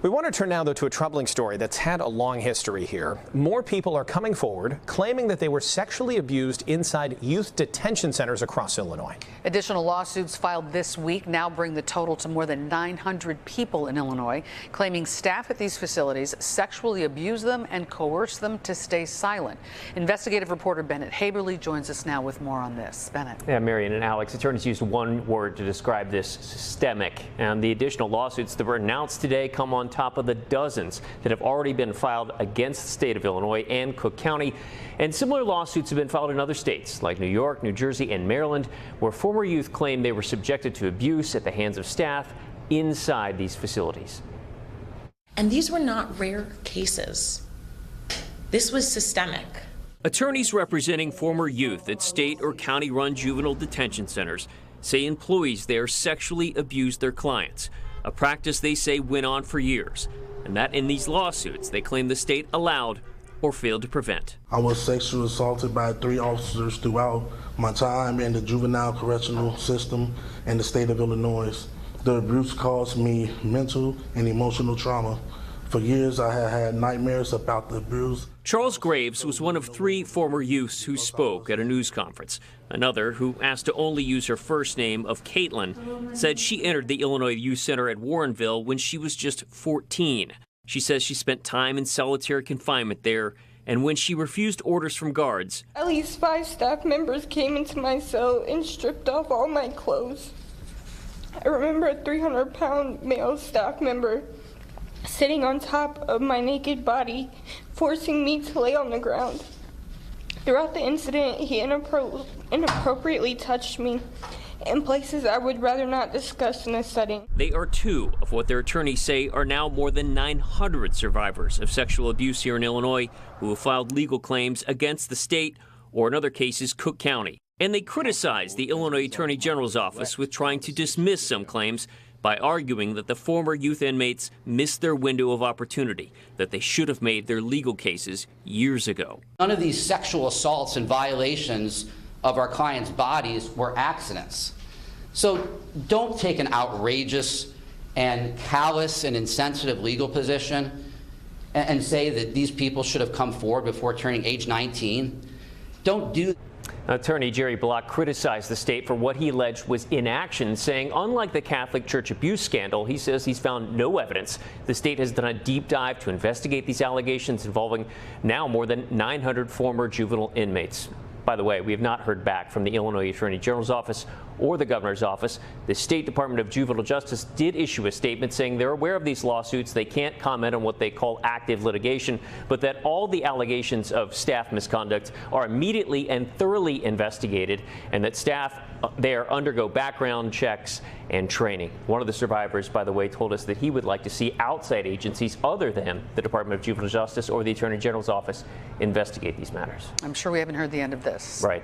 We want to turn now, though, to a troubling story that's had a long history here. More people are coming forward claiming that they were sexually abused inside youth detention centers across Illinois. Additional lawsuits filed this week now bring the total to more than 900 people in Illinois, claiming staff at these facilities sexually abused them and coerced them to stay silent. Investigative reporter Bennett Haeberle joins us now with more on this. Bennett. Yeah, Marion and Alex, attorneys used one word to describe this: systemic. And the additional lawsuits that were announced today come on top of the dozens that have already been filed against the state of Illinois and Cook County. And similar lawsuits have been filed in other states like New York, New Jersey, and Maryland, where former youth claim they were subjected to abuse at the hands of staff inside these facilities. And these were not rare cases. This was systemic. Attorneys representing former youth at state or county-run juvenile detention centers say employees there sexually abused their clients, a practice they say went on for years, and that in these lawsuits they claim the state allowed or failed to prevent. I was sexually assaulted by 3 officers throughout my time in the juvenile correctional system in the state of Illinois. The abuse caused me mental and emotional trauma. For years, I had had nightmares about the abuse. Charles Graves was one of 3 former youths who spoke at a news conference. Another, who asked to only use her first name of Caitlin, said she entered the Illinois Youth Center at Warrenville when she was just 14. She says she spent time in solitary confinement there, and when she refused orders from guards, at least 5 staff members came into my cell and stripped off all my clothes. I remember a 300-pound male staff member sitting on top of my naked body, forcing me to lay on the ground. Throughout the incident, he inappropriately touched me in places I would rather not discuss in this setting. They are 2 of what their attorneys say are now more than 900 survivors of sexual abuse here in Illinois who have filed legal claims against the state, or in other cases, Cook County. And they criticize the Illinois Attorney General's office with trying to dismiss some claims by arguing that the former youth inmates missed their window of opportunity, that they should have made their legal cases years ago. None of these sexual assaults and violations of our clients' bodies were accidents. So don't take an outrageous and callous and insensitive legal position and say that these people should have come forward before turning age 19. Don't do that. Attorney Jerry Block criticized the state for what he alleged was inaction, saying unlike the Catholic Church abuse scandal, he says he's found no evidence. The state has done a deep dive to investigate these allegations involving now more than 900 former juvenile inmates. By the way, we have not heard back from the Illinois Attorney General's office or the governor's office. The State Department of Juvenile Justice did issue a statement saying they're aware of these lawsuits. They can't comment on what they call active litigation, but that all the allegations of staff misconduct are immediately and thoroughly investigated, and that staff there undergo background checks and training. One of the survivors, by the way, told us that he would like to see outside agencies other than the Department of Juvenile Justice or the Attorney General's office investigate these matters. I'm sure we haven't heard the end of this. Right.